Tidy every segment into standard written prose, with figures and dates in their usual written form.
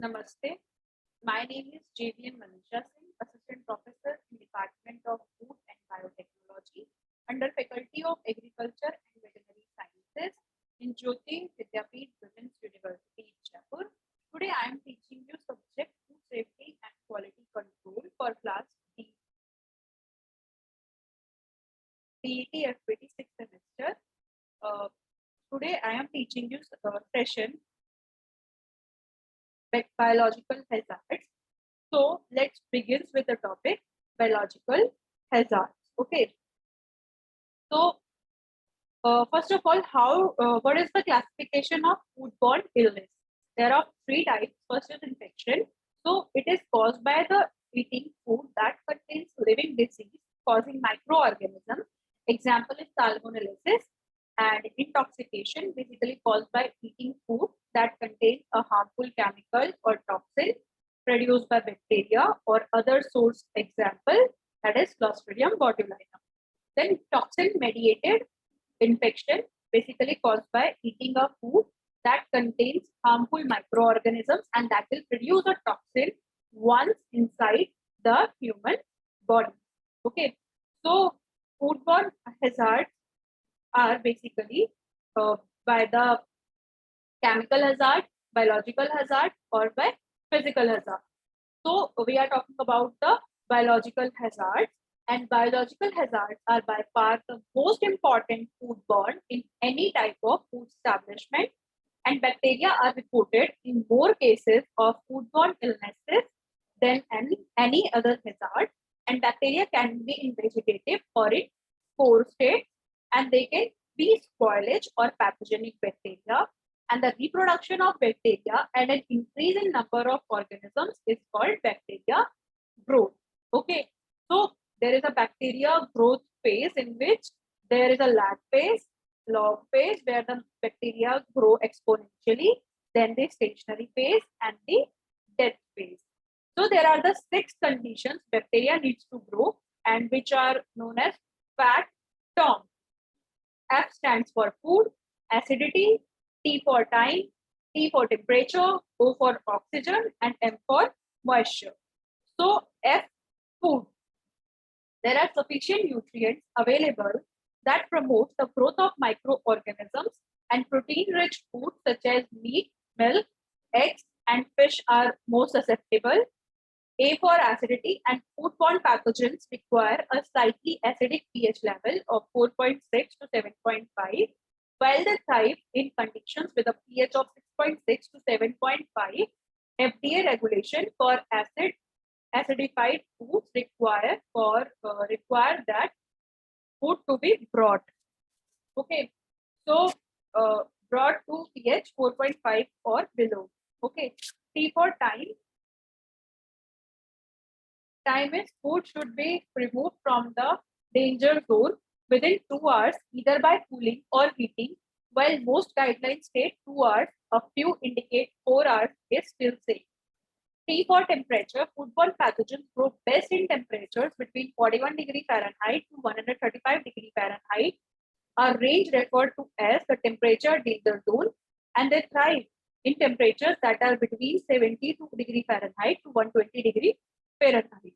Namaste. My name is JVN Manisha Singh, Assistant Professor in Department of Food and Biotechnology under Faculty of Agriculture and Veterinary Sciences in Jyoti Vidyapeeth Women's University, Jaipur. Today I am teaching you subject Food Safety and Quality Control for class D. DET FPT 6th semester. Today I am teaching you session biological hazards. So let's begin with the topic biological hazards. Okay. So first of all, what is the classification of foodborne illness? There are three types. First is infection. So it is caused by the eating food that contains living disease causing microorganisms. Example is salmonellosis. And intoxication, basically caused by eating food that contains a harmful chemical or toxin produced by bacteria or other source. Example, that is Clostridium botulinum. Then toxin mediated infection, basically caused by eating a food that contains harmful microorganisms and that will produce a toxin once inside the human body. Okay, so foodborne hazards are basically by the chemical hazard, biological hazard, or by physical hazard. So we are talking about the biological hazards, and biological hazards are by far the most important foodborne in any type of food establishment, and bacteria are reported in more cases of foodborne illnesses than any other hazard, and bacteria can be in vegetative or in spore state, and they can be spoilage or pathogenic bacteria, and the reproduction of bacteria and an increase in number of organisms is called bacteria growth. Okay, so there is a bacteria growth phase in which there is a log phase where the bacteria grow exponentially, then the stationary phase and the death phase. So there are the 6 conditions bacteria needs to grow and which are known as fat terms. F stands for food, acidity, T for time, T for temperature, O for oxygen, and M for moisture. So F, food. There are sufficient nutrients available that promote the growth of microorganisms, and protein-rich foods such as meat, milk, eggs, and fish are more susceptible. A for acidity, and foodborne pathogens require a slightly acidic pH level of 4.6 to 7.5, while they thrive in conditions with a pH of 6.6 to 7.5. FDA regulation for acidified foods require that food to be brought. Okay, so brought to pH 4.5 or below. Okay, T for time. Time is food should be removed from the danger zone within 2 hours, either by cooling or heating. While most guidelines state 2 hours, a few indicate 4 hours is still safe. T for temperature. Foodborne pathogens grow best in temperatures between 41 degree Fahrenheit to 135 degree Fahrenheit, a range referred to as the temperature danger zone, and they thrive in temperatures that are between 72 degree Fahrenheit to 120 degree Fahrenheit.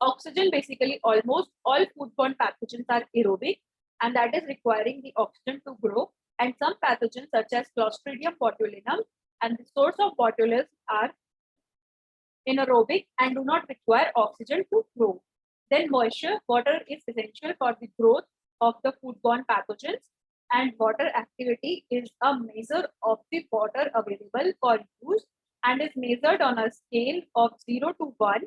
Oxygen, basically almost all foodborne pathogens are aerobic, and that is requiring the oxygen to grow, and some pathogens such as Clostridium botulinum and the source of botulism are anaerobic and do not require oxygen to grow. Then moisture, water is essential for the growth of the foodborne pathogens, and water activity is a measure of the water available for use and is measured on a scale of 0 to 1.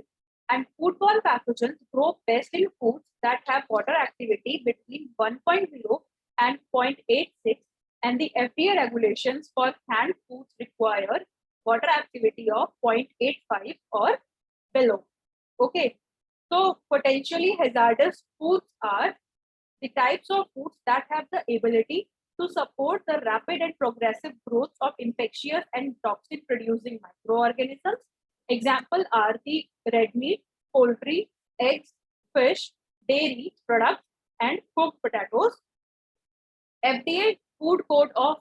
And foodborne pathogens grow best in foods that have water activity between 1.0 and 0.86, and the FDA regulations for canned foods require water activity of 0.85 or below. Okay, so potentially hazardous foods are the types of foods that have the ability to support the rapid and progressive growth of infectious and toxin producing microorganisms. Examples are the red meat, poultry, eggs, fish, dairy products, and cooked potatoes. FDA food code of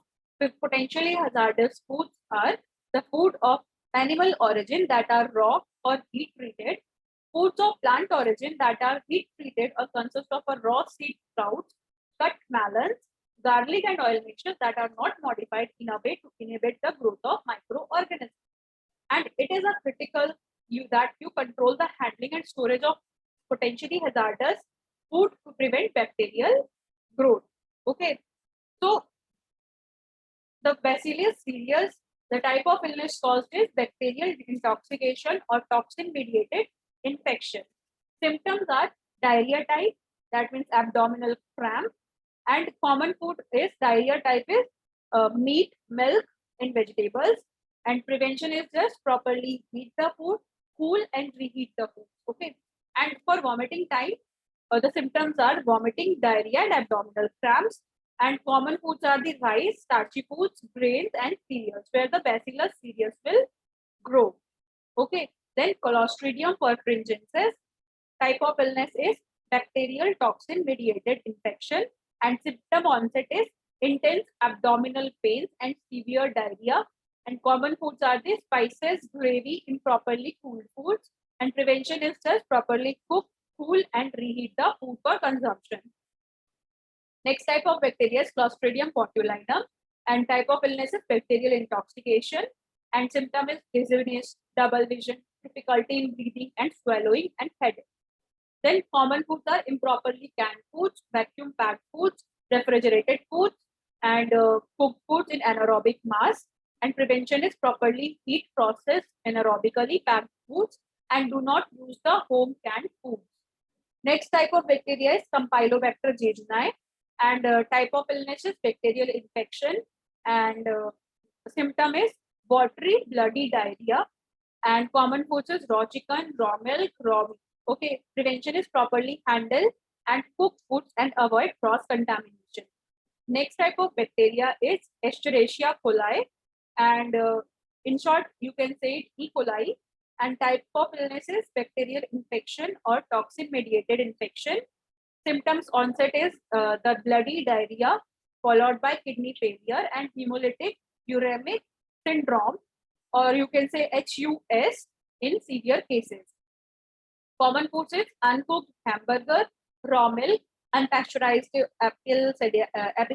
potentially hazardous foods are the food of animal origin that are raw or heat treated, foods of plant origin that are heat treated or consist of a raw seed sprouts, cut melons, garlic and oil mixtures that are not modified in a way to inhibit the growth of microorganisms. And it is a critical that you control the handling and storage of potentially hazardous food to prevent bacterial growth. Okay, so the Bacillus cereus, the type of illness caused is bacterial intoxication or toxin mediated infection. Symptoms are diarrhea type, that means abdominal cramp, and common food is diarrhea type is meat, milk, and vegetables. And prevention is just properly heat the food, cool and reheat the food. Okay. And for vomiting type, the symptoms are vomiting, diarrhea, and abdominal cramps. And common foods are the rice, starchy foods, grains, and cereals, where the Bacillus cereus will grow. Okay. Then Clostridium perfringensis type of illness is bacterial toxin mediated infection, and symptom onset is intense abdominal pains and severe diarrhea. And common foods are the spices, gravy, improperly cooled foods. And prevention is just properly cook, cool, and reheat the food for consumption. Next type of bacteria is Clostridium botulinum, and type of illness is bacterial intoxication. And symptom is dizziness, double vision, difficulty in breathing and swallowing, and headache. Then common foods are improperly canned foods, vacuum packed foods, refrigerated foods, and cooked foods in anaerobic mass. And prevention is properly heat processed anaerobically packed foods, and do not use the home canned foods. Next type of bacteria is Campylobacter jejuni, and type of illness is bacterial infection, and symptom is watery bloody diarrhea. And common foods is raw chicken, raw milk, raw meat. Okay, prevention is properly handle and cook foods and avoid cross contamination. Next type of bacteria is Escherichia coli, and in short, you can say it E. coli. And type of illness is bacterial infection or toxin mediated infection. Symptoms onset is the bloody diarrhea followed by kidney failure and hemolytic uremic syndrome, or you can say HUS in severe cases. Common foods is uncooked hamburger, raw milk, unpasteurized apple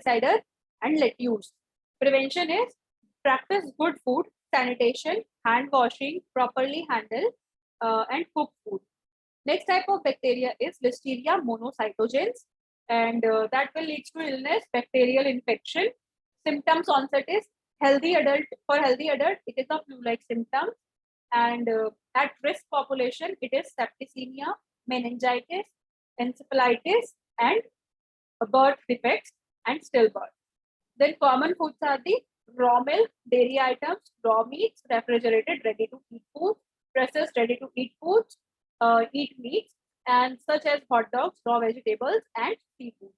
cider, and lettuce. Prevention is practice good food, sanitation, hand washing, properly handle, and cook food. Next type of bacteria is Listeria monocytogenes, and that will lead to illness, bacterial infection. Symptoms onset is healthy adult. For healthy adult, it is a flu-like symptom, and at risk population, it is septicemia, meningitis, encephalitis, and birth defects and stillbirth. Then common foods are the raw milk, dairy items, raw meats, refrigerated, ready-to-eat foods, processed, ready-to-eat foods, eat meats, and such as hot dogs, raw vegetables, and seafood.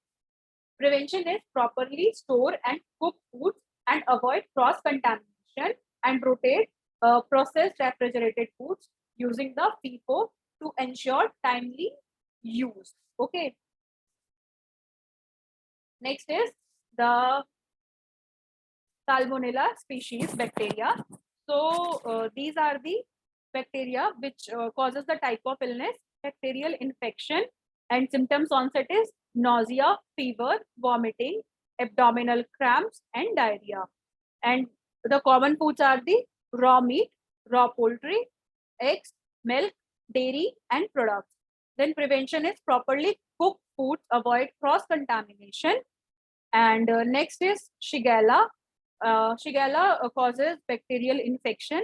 Prevention is properly store and cook foods and avoid cross-contamination, and rotate processed refrigerated foods using the FIFO to ensure timely use. Okay. Next is the Salmonella species bacteria. So these are the bacteria which causes the type of illness, bacterial infection, and symptoms onset is nausea, fever, vomiting, abdominal cramps, and diarrhea. And the common foods are the raw meat, raw poultry, eggs, milk, dairy, and products. Then prevention is properly cook foods, avoid cross-contamination. And next is Shigella. Shigella causes bacterial infection,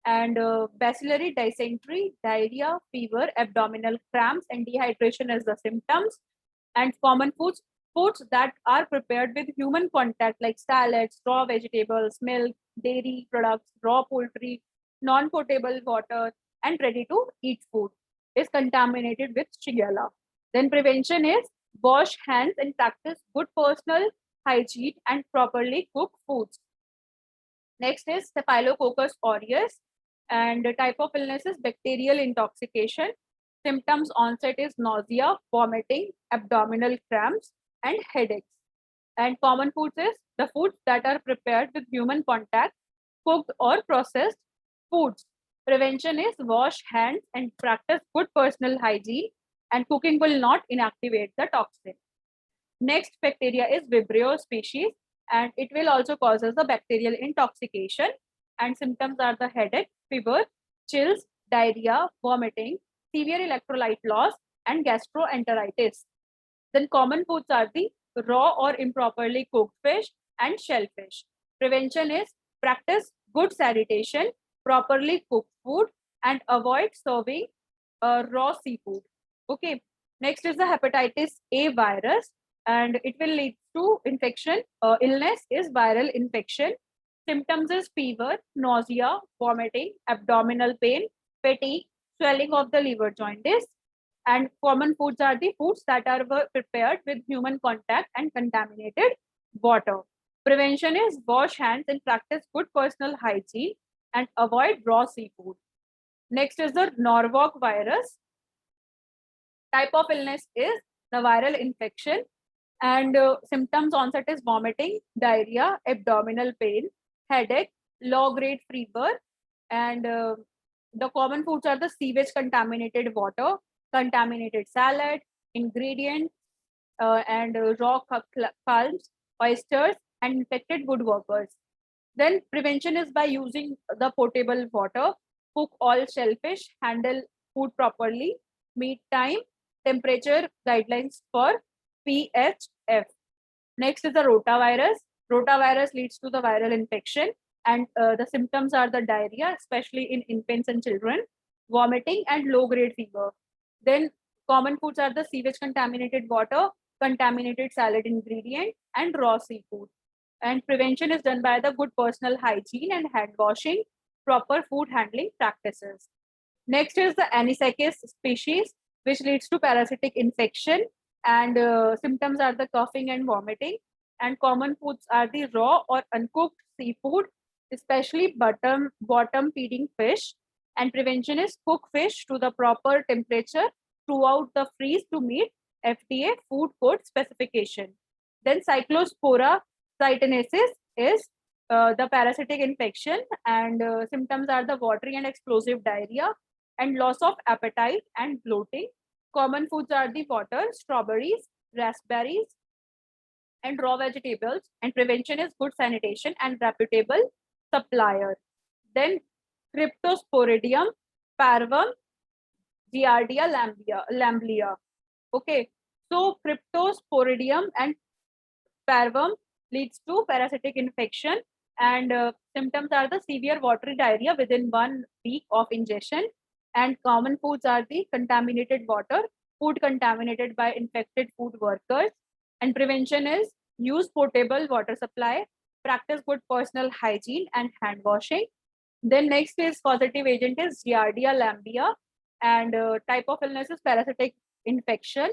and bacillary dysentery, diarrhea, fever, abdominal cramps, and dehydration as the symptoms. And common foods that are prepared with human contact like salads, raw vegetables, milk, dairy products, raw poultry, non-potable water, and ready-to-eat food is contaminated with Shigella. Then prevention is wash hands and practice good personal hygiene and properly cook foods. Next is Staphylococcus aureus, and the type of illness is bacterial intoxication. Symptoms onset is nausea, vomiting, abdominal cramps, and headaches. And common foods is the foods that are prepared with human contact, cooked or processed foods Prevention is wash hands and practice good personal hygiene, and cooking will not inactivate the toxin. Next bacteria is Vibrio species, and it will also causes the bacterial intoxication, and symptoms are the headache, fever, chills, diarrhea, vomiting, severe electrolyte loss, and gastroenteritis. Then common foods are the raw or improperly cooked fish and shellfish. Prevention is practice good sanitation, properly cooked food, and avoid serving raw seafood. Okay. Next is the hepatitis A virus, and it will lead to infection. Illness is viral infection. Symptoms is fever, nausea, vomiting, abdominal pain, fatigue, swelling of the liver jaundice, and common foods are the foods that are prepared with human contact and contaminated water. Prevention is wash hands and practice good personal hygiene and avoid raw seafood. Next is the Norwalk virus. Type of illness is the viral infection, and symptoms onset is vomiting, diarrhea, abdominal pain, headache, low grade fever, and the common foods are the sewage contaminated water, contaminated salad, ingredients, and raw clams, oysters, and infected woodworkers. Then prevention is by using the potable water, cook all shellfish, handle food properly, meet time, temperature guidelines for PHF. Next is the rotavirus. Rotavirus leads to the viral infection, and the symptoms are the diarrhea, especially in infants and children, vomiting, and low grade fever. Then common foods are the sewage contaminated water, contaminated salad ingredient, and raw seafood. And prevention is done by the good personal hygiene and hand washing, proper food handling practices. Next is the Anisakis species, which leads to parasitic infection, and symptoms are the coughing and vomiting. And common foods are the raw or uncooked seafood, especially bottom feeding fish. And prevention is cook fish to the proper temperature throughout the freeze to meet FDA food code specification. Then Cyclospora cyanesis is the parasitic infection, and symptoms are the watery and explosive diarrhea and loss of appetite and bloating. Common foods are the water, strawberries, raspberries, and raw vegetables. And prevention is good sanitation and reputable supplier. Then Cryptosporidium parvum, Giardia lamblia. Okay, so Cryptosporidium and parvum leads to parasitic infection, and symptoms are the severe watery diarrhea within 1 week of ingestion. And common foods are the contaminated water, food contaminated by infected food workers. And prevention is use potable water supply, practice good personal hygiene and hand washing. Then next is causative agent is Giardia lamblia, and type of illness is parasitic infection.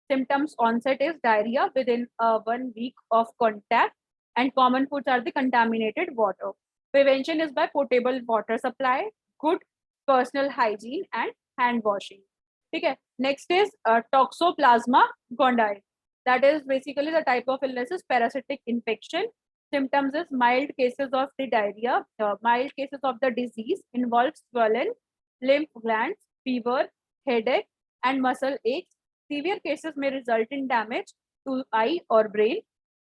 Symptoms onset is diarrhea within 1 week of contact, and common foods are the contaminated water. Prevention is by potable water supply, good personal hygiene, and hand washing. Okay. Next is Toxoplasma gondii. That is basically the type of illness is parasitic infection. Symptoms is mild cases of the diarrhea, mild cases of the disease involves swollen lymph glands, fever, headache, and muscle aches. Severe cases may result in damage to eye or brain.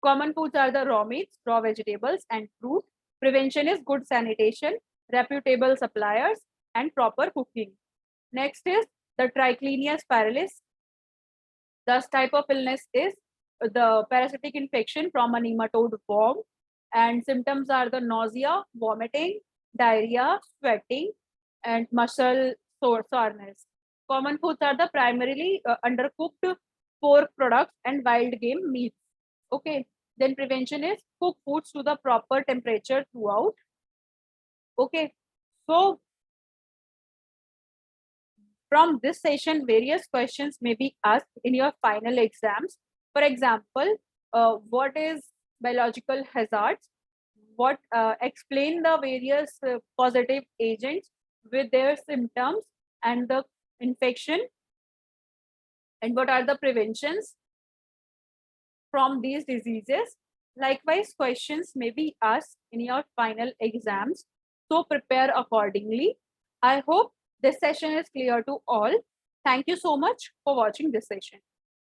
Common foods are the raw meats, raw vegetables, and fruit. Prevention is good sanitation, reputable suppliers, and proper cooking. Next is the Triclinia spiralis. This type of illness is the parasitic infection from a nematode worm, and symptoms are the nausea, vomiting, diarrhea, sweating, and muscle soreness. Common foods are the primarily undercooked pork products and wild game meats. Okay. Then prevention is cook foods to the proper temperature throughout. Okay. So from this session, various questions may be asked in your final exams. For example, what is biological hazards? What explain the various causative agents with their symptoms and the infection, and what are the preventions from these diseases. Likewise, questions may be asked in your final exams, so prepare accordingly. I hope this session is clear to all. Thank you so much for watching this session.